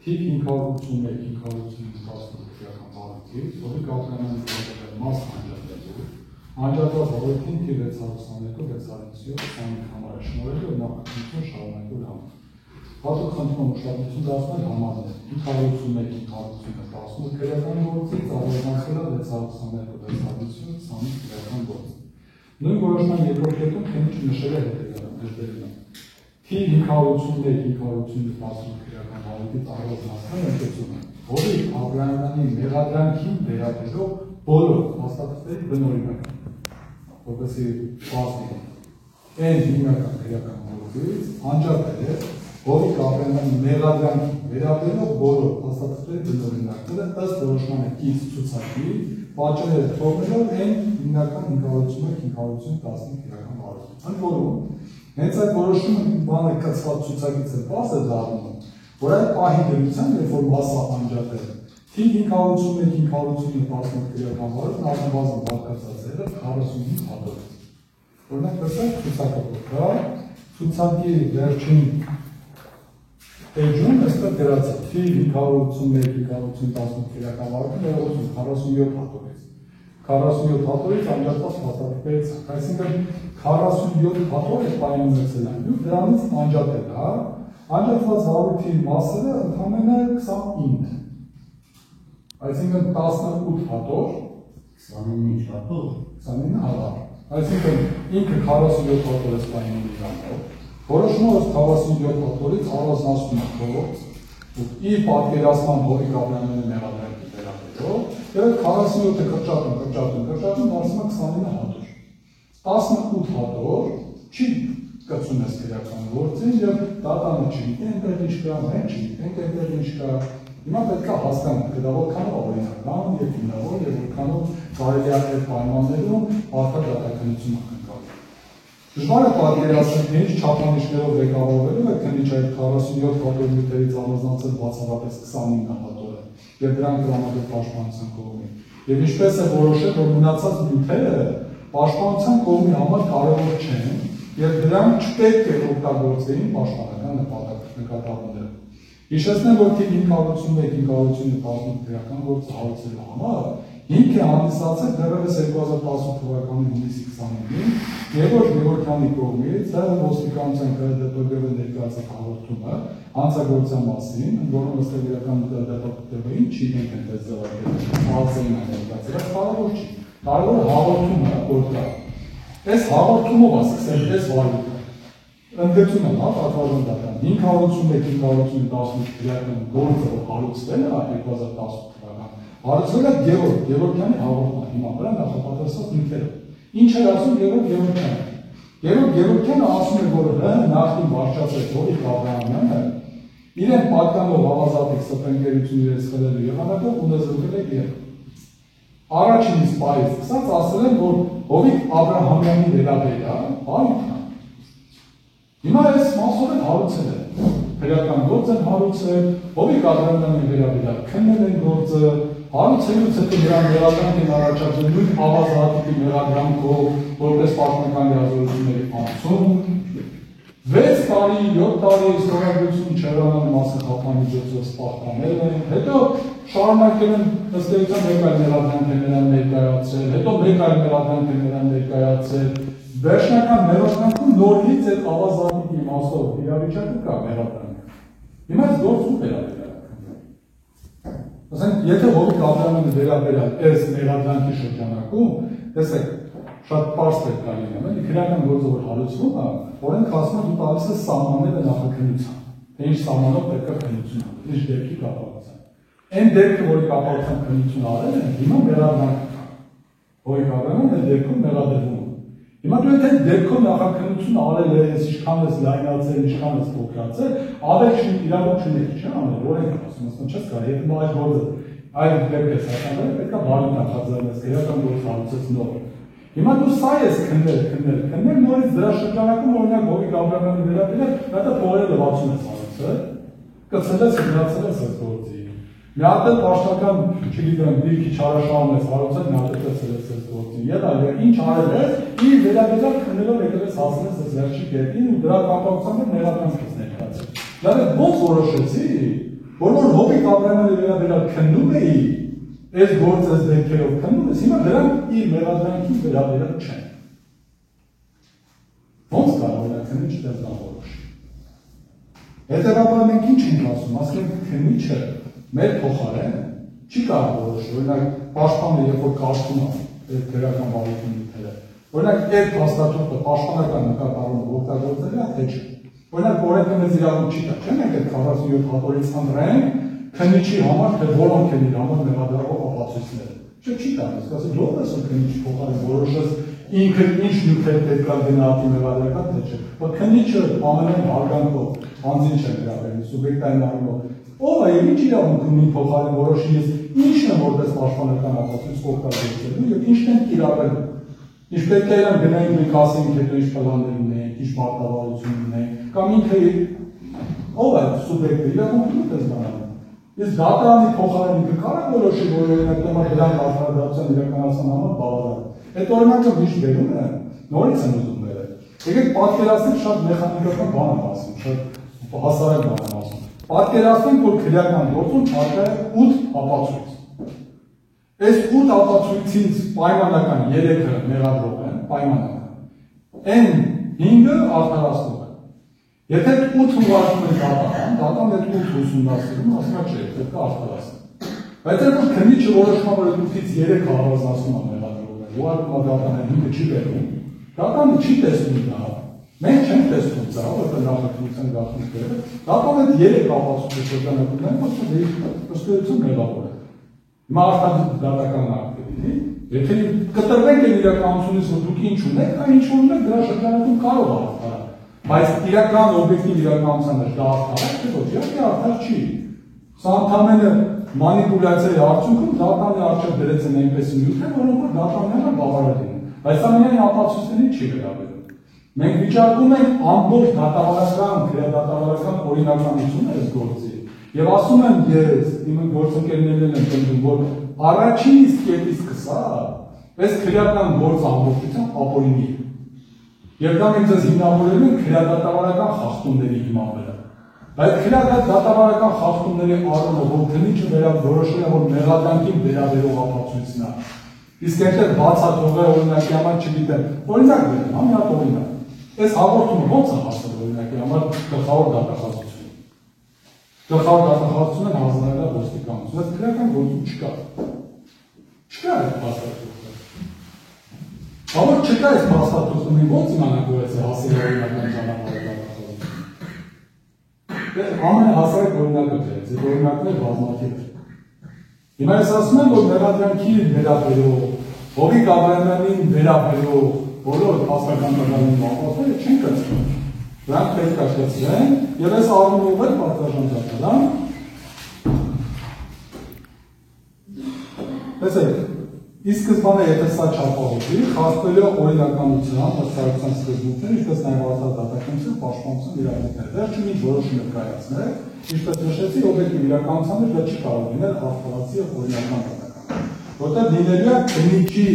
թիվ 581-518 քրեական վարույթից, որի Գաբրիելյանի մաս անջատված վարույթին թիվ 622-697 համար շնորհելու և նախաքննություն շարունակելու համար։ Հատուկ խնդրում եմ ուշադրություն դարձնել համարներ 581-518 քրեական գործից, առանձնացնելով 622-697 քրեական գործ։ Նույն որոշման երկրորդ կետում քննիչը նշել է հետևյալը. թիվ 581-518 քրեական վարույթից առանձնացնել ընդգծումը, որի Աբրահամյանի մեղադրանքին վերաբերող բոլոր հաստատությունների բնօրինակ, որպեսզի բացի այն հիմնական քրեական գործից անջատել է, որի Աբրահամյանի մեղադրանքին վերաբերող բոլոր հաստատությունների բնօրինակները ըստ որոշմանը կից ցուցակի պատճառները թողնելով այն հիմնական 581-518 քրեական վարույթ։ Ընդ որում, հենց այդ որոշումը բանը կցված ցուցակից է բաց է դառնում, որ այդ պահի դրությամբ, երբ որ մասը անջատել է, թիվ 581-518 քրեական վարույթն առնվազն բաղկացած է 45 հատորից։ Օրինակ, տեսեք ցուցակը կա, ցուցակի վերջին էջում այստեղ գրած է թիվ 581-518 քրեական վարույթը 47 հատորից։ 47 հատորից անջատված փաստաթղթերի ցանկ, այսինքն 47 հատոր է պայման ունեցել այն, դրանից անջատել է, անջատված վարույթի մասերը ընդամենը 29 է։ Այսինքն 18 հատոր, 29 հատոր, 29 հատոր, այսինքն ինքը 47 հատոր է պայման ունեցել, որոշումով 47 հատորից առանձնացնում է փողոց, իր պատկերացման հորի Գաբրիելյանի մեղադրանքի վերաբերող, և 47-ը կրճատում դարձնում է 29 հատոր։ 18 հատոր չի կցում ես քրեական գործին և դատանը չգիտի այնտեղ ինչ կա, մենք չգիտենք այնտեղ ինչ կա։ Հիմա պետք է հասկանանք, դա որքանով օրինական և հիմնավոր և որքանով կարելի է այդ պայմաններում արտադատականություն ակնկալել։ Դժվար է պատկերացնել, թե ինչ չափանիշներով ղեկավարվելու է քննիչ այդ 47 հատոր նյութերից առանձնացել բացառապես 29 հատորը և դրանք տրամադրել պաշտպանության կողմին։ Եվ ինչպես է որոշել, որ մնացած նյութերը պաշտպանության կողմի համար կարևոր չեն և դրանք չպետք է օգտագործվեին պաշտպանական նկատառումներով։ Հիշեցնեմ, որ թիվ 581-518 քրեական գործը հարուցելու համար հիմք է հանդիսացել դեռևս 2018 թվականի հունիսի 29-ին Գևորգ Գևորգյանի կողմից ոստիկանության ԿԴՊԳ-ը ներկայացած հաղորդումը հանցագործության մասին, ընդ որում ըստ իրական ԿԴՊԳ-ին չի դենք այնպես ձևակերպել, ԱԶ-ին ներկայացրել, կարևոր չի։ Կարևորը հաղորդումը որ կա։ Այս հաղորդումով է սկսել այս վարույթը։ Ընդգծում եմ, պատվաժանական 581-518 քրեական գործը հարուցվել է 2018 թվական։ Հարուցվել է Գևորգյանի հաղորդման հիման վրա նախապատրաստված նյութերով։ Ինչ էր ասում Գևորգ Գևորգյանը։ Գևորգ Գևորգյանը ասում է, որ նախին վարչացած Հորիկ Աբրահամյանը իրեն պատկանող ավազատիկ սփռենգերություն իրենց խլելու եղանակով ունեզրկել է եւ առաջինից պայից սկսած ասել են, որ Հովիկ Աբրահամյանի վերաբերյալ հարույթն է։ Հիմա այս մասով են հարուցել են, քրեական գործ են հարուցել, Հովիկ Աբրահամյանի վերաբերյալ քննել են գործը, հարուցելուց հետո նրան մեղադրանք են առաջացել նույն ավազատիկի մեղադրանքով, որպես պաշտպանական լիազորությունների անցում, 6 տարի, 7 տարի ստորագրություն չեղանան մասը խափանիջոցով սպահպանել են, հետո շարունակել են ըստ էության մեկ այլ մեղադրանք են նրան ներկայացրել, հետո մեկ այլ մեղադրանք են նրան ներկայացրել, վերջնական մեղադրանքում նորից այդ ավազատիկի մասով իրավիճակը կա մեղադրանքը։ Հիմա այս գործում վերաբերյալ ասենք, եթե Հովիկ Աբրահամյանը վերաբերյալ այս մեղադրանքի շրջանակում, տեսեք, շատ պարզ պետք է լինում, էլի քրեական գործը որ հարուցվում է, օրենքը ասում է դու տալիս ես սահմանները նախաքննության, թե ինչ սահմանով պետք է քննություն անել, ինչ դեպքի կապակցությամբ։ Այն դեպքը, որի կապակցությամբ քննություն արել են, հիմա մեղադրանք կա։ Հովիկ Աբրահամյանը այդ դեպքում մեղադրվում է։ Հիմա դու եթե դեպքում նախաքննություն արել ես, ինչքան ես լայնացել, ինչքան ես փոքրացել, ավելի իրավունք չունես, չէ՞ անել, օրենքը ասում, ասում չես կարող, եթե նոր գործը այլ դեպք ես հասանել, պետք է բարի նախաձեռնես, քրեական գործ հարուցես նոր։ Հիմա դու սա ես քննել, նորից դրա շրջանակում օրինակ Հովիկ Աբրահամյանի վերաբերյալ դա փողերը լվացում ես հարուցել, կցել ես գնացել ես այս գործի։ Մի հատ էլ պաշտական, չգիտեմ, դիրքի չարաշահում ես հարուցել, մի հատ էլ կցել ես այս գործին։ Եվ ինչ արել ես, իր վերաբերյալ քննելով եկել ես հասնել ես վերջի կետին ու դրա կապակցությամբ մեղադրանք ես ներկայացրել։ Դա ոնց որոշեցի, Բոլոր Հովիկ Աբրահամյանի վերաբերյալ քննում էի, այս գործը դեպքերով քննում ես, հիմա դրանք իր մեղադրանքի վերաբերյալ չեն։ Ոնց կարող է քննիչ դեռ որոշի։ Հետևաբար մենք ինչ ենք ասում, ասում ենք քննիչը մեր փոխարեն չի կարող որոշել, օրինակ պաշտպանը երբ որ կարծում է այդ քրեական բարույթի նյութերը, օրինակ այդ փաստաթուղթը պաշտպանական նկատառումով օգտագործել է, թե չէ։ Օրինակ օրենքը մեզ իրավունք չի տա, չէ՞ մենք այդ 47 հատորից ընդրենք քննիչի համար, թե որոնք են իր համար մեղադրող ապացույցները։ Չէ՞ չի տալիս, ասես դու ես որ քննիչի փոխարեն որոշես ինքը ինչ նյութեր պետք է գնահատի մեղադրական, թե չէ։ Բայց քննիչը ամենայն հարգանքով անձին չէ գրավել, սուբյեկտային առումով ով է ինչ իրավունք ունի փոխարեն որոշի ես ինչն է որպես պաշտպանական ապացույց օգտագործելու եւ ինչն են կիրառելու։ Ինչ պետք է իրան գնային մենք ասենք հետո ինչ պլաններ ունենք, ինչ մարտավարություն ունենք, կամ ինքը ով է սուբյեկտը իրավունք ունի դες բանալու։ Իսկ դատարանի փոխարեն ինքը կարող է որոշի, որ օրինակ դրան արտադրության իրականացման համար բավարար է։ Այդ օրինակը միշտ բերում է, նորից եմ ուզում բերել։ Եկեք պատկերացնենք շատ մեխանիկական բան եմ ասում, շատ հասարակ բան եմ ասում։ Պատկերացնենք, որ քրեական գործում չարկա է 8 ապացույց։ Այս 8 ապացույցից պայմանական 3-ը մեղադրող են, պայմանական։ Այն 5-ը արդարացնող են։ Եթե 8 ուղարկում են դատան այդ 8 ուսումնասիրում, ասում է չէ, պետք է արդարացնել։ Բայց երբ որ քննիչը որոշում է, որ 8-ից 3-ը առանձնացնում է մեղադրող են, ուղարկում է դատանը 5-ը չի բերում, դատանը չի տեսնում դա։ Մենք չենք տեսնում դա, որտեղ նախաքննության գաղտնիքները, դատան այդ 3 ապացույցը շրջանակում են, ըստեյություն մեղավոր է։ Հիմա արդեն դատական ակտ է լինի, եթե կտրվենք այն իրականությունից, որ դուք ինչ ունեք, այն ինչ ունեք, դրա շրջանակում կարող է արդարալ։ Բայց իրական օբյեկտիվ իրականության մեջ դա արդար է, թե ոչ, իհարկե արդար չի։ Սա ընդհանրապես մանիպուլյացիայի արդյունքում դատանի առջև դրեց են այնպես նյութեր, որոնք որ դատանները բավարար են։ Բայց սա միայն ապացույցներին չի վերաբերում։ Մենք վիճակում ենք ամբողջ դատավարական, քրեադատավարական օրինականությունը այս գործի։ Եվ ասում եմ ես, իմ գործընկերներն են պնդում, որ առաջին իսկ կետից սկսա, այս քրեական գործ ամբողջությամբ ապօրինի է։ Եվ դա մենք ձեզ հիմնավորելու ենք քրեադատավարական խախտումների հիման վրա։ Բայց քրեադատավարական խախտումների առումով, որ քննիչը որոշել է, որ մեղադրանքին վերաբերող ապացույցն է։ Իսկ այդտեղ բացատրողը օրինակի համար չգիտեմ, օրինակ բերեմ, մի հատ օրինակ։ Այս հաղորդումը ո՞նց է հասել օրինակի համար գլխավոր դատախազությունը։ Գլխավոր դատախազությունը հանձնել է ոստիկանություն, բայց քրեական գործում չկա։ Չկա այդ փաստաթուղթը։ Բավարար չկա այս փաստաթուղթը, մենք ո՞նց իմանանք, որ այս հասել է օրինական ճանապարհի դատախազությունը։ Ամենահասարակ օրինակը դրեց, այդ օրինակները բազմաթիվ են։ Հիմա ես ասում եմ, որ մեղադրանքին վերաբերող, Հովիկ Աբրահամյանին վերաբերող բոլոր փաստական տվյալների ապացույցները չեն կցվում։ Դրանք պետք է կցվեն, եւ այս առումով էլ պատասխանատվական։ Տեսեք, ի սկզբանե եթե սա չափահոսի, խախտվելու է օրինականության, հասարակության սկզբունքները, ինչպես նաև արդար դատականության, պաշտպանության իրավունքները։ Վերջին ինչ որոշում եք կայացնել, ինչպես նշեցի, օբյեկտիվ իրականության մեջ դա չի կարող լինել արդարացի եւ օրինական դատական։ Որտեղ լինելու է քննիչի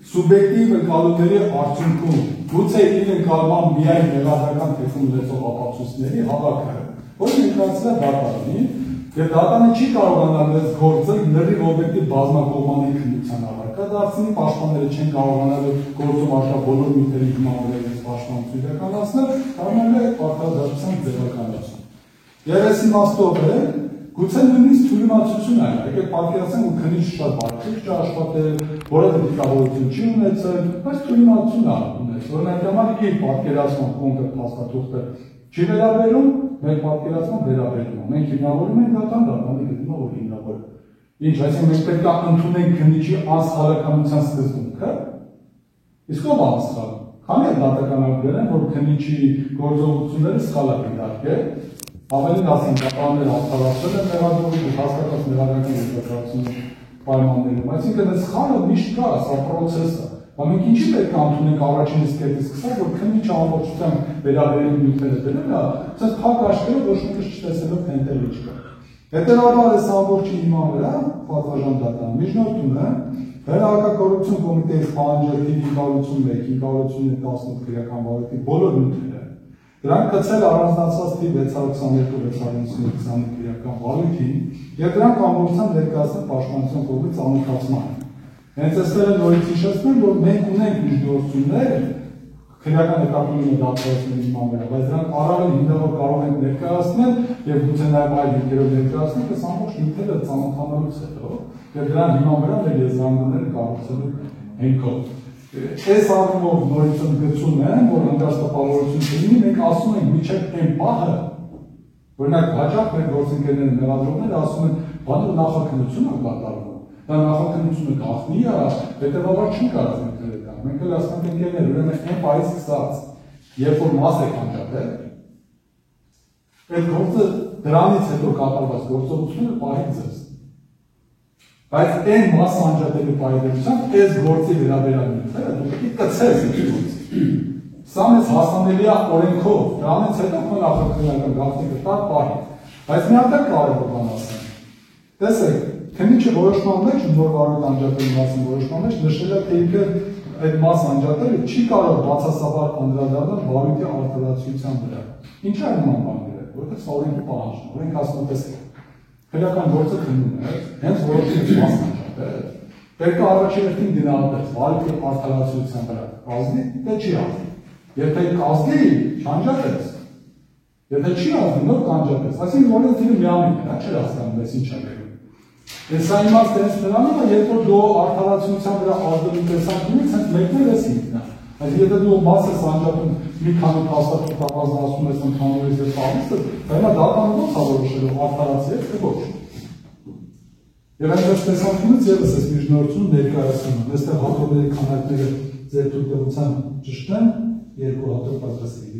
սուբյեկտիվ ընկալումների արդյունքում գուցե իր ընկալման միայն մեղադրական թեքում ունեցող ապացույցների հավաքը, որը ներկայացել է դատարանին, եւ դատարանը չի կարողանալ այս գործը լրիվ օբյեկտիվ բազմակողմանի քննության առարկա դարձնի, պաշտպանները չեն կարողանալ գործում առկա բոլոր նյութերի հիման վրա այս պաշտպանություն իրականացնել, կարողանալ է արդարադատության ձևականություն։ Եվ այս իմաստով է, գուցե նույնիսկ թյուրիմացություն է, եկեք պատկերացնենք, որ քննիչ շատ բարդ չի աշխատել, որևէ դիտավորություն չի ունեցել, բայց թյուրիմացություն է ունեցել։ Օրինակ համար իր պատկերացման կոնկրետ փաստաթուղթը չի վերաբերում, մեր պատկերացման վերաբերում է։ Մենք հիմնավորում ենք դատանը գտնում է, որ հիմնավոր է։ Ինչ, այսինքն մենք պետք է ընդունենք քննիչի անսխալականության սկզբունքը, իսկ ով անսխալ։ Քանի դատական ակտեր են, որ քննիչի գործողությունները սխալ են դարձել, ավելին ասենք դատարանները արդարացրել են մեղադրողի հաստատած մեղադրական երկրորդացումների պայմաններում, այսինքն այս սխալը միշտ կա, սա պրոցես է։ Բայց մենք ինչի պետք է ընդունենք առաջին իսկ կետից սկսած, որ քննիչը ամբողջությամբ վերաբերելու նյութերը դրել է, ցած փակ աշխարհը ոչ մեկը չտեսելով թե ընտելի չկա։ Հետևաբար այս ամբողջի հիման վրա պատվաժան դատարան միջնորդում է Հեղինակորուպցիոն կոմիտեի պահանջարկի 501, 518 քրեական բարույթի բոլոր նյութերը Դրանք գցել առանձնացված թիվ 622-655 քրեական վարույթին եւ դրանք ամբողջությամբ ներկայացնել պաշտպանության կողմից անընդհատման։ Հենց այստեղ է նորից հիշեցնել, որ մենք ունենք միջոցներ քրեական նկատողի դատավորների հիման վրա, բայց դրանք առավել հիմնավոր կարող ենք ներկայացնել եւ գուցե նաեւ այլ երկրով ներկայացնել, այս ամբողջ նյութերը ծանոթանալուց հետո եւ դրան հիման վրա մեր եզրանները կառուցելու հենքով։ Այս առումով նորից ընդգծում եմ, որ հանդարտ տպավորություն չլինի, մենք ասում ենք միջև այն պահը, օրինակ հաճախ մեր գործընկերները մեղադրողները ասում են, բանը նախաքննություն է կատարվում։ Դա նախաքննությունը գաղտնի է, հետևաբար չի կարող ներկայացնել։ Մենք էլ ասում ենք ընկերներ, ուրեմն այն պահից սկսած, երբ որ մաս է կանջատել, այդ գործը դրանից հետո կատարված գործողությունը պահի ձեզ։ Բայց այն մաս անջատելու պայմանությամբ այս գործի վերաբերյալ նյութերը դու պետք է կցես այդ գործի։ Սա մեզ հասանելի է օրենքով, դրանից հետո քո նախաքննական գաղտնի կտար պահի։ Բայց մի հատ կարևոր բան ասեմ։ Տեսեք, քննիչը որոշման մեջ նոր վարույթ անջատելու մասին որոշման մեջ նշել է, թե իբր այդ մաս անջատելը չի կարող բացասաբար անդրադառնալ վարույթի արտադրության վրա։ Ինչա նման բաներ է, որովհետև սա օրենքի պահանջն է, օրենք ասում է տեսեք։ Քրեական գործը քննում է, հենց որոշիչ մաս անջատել, պետք է առաջին հերթին գնահատել վարույթի արտադրության վրա կազմի, թե չի ազդի։ Եթե կազդի, չանջատես։ Եթե չի ազդի, նոր կանջատես։ Այսինքն օրենքները միամիտ է, չէր հասկանում, այս ինչ է գրում։ Այս սա իմաստը հենց նրանում է, երբ որ դու արտադրության վրա ազդելու տեսանկյունից հենց մեկն է ինքն է։ Այս եթե դու մաս ես անջատում մի քանի փաստաթղթ ասում ես ընդհանուրից եւ տալիս, դա դատան ո՞նց է որոշելու արտադրացի է, թե ոչ։ Եվ այս տեսանկյունից եւս այս միջնորդությունը ներկայացնում է։ Այստեղ հատորների քանակները ձեր թույլտվության ճշտեն երկու հատոր պատրաստել։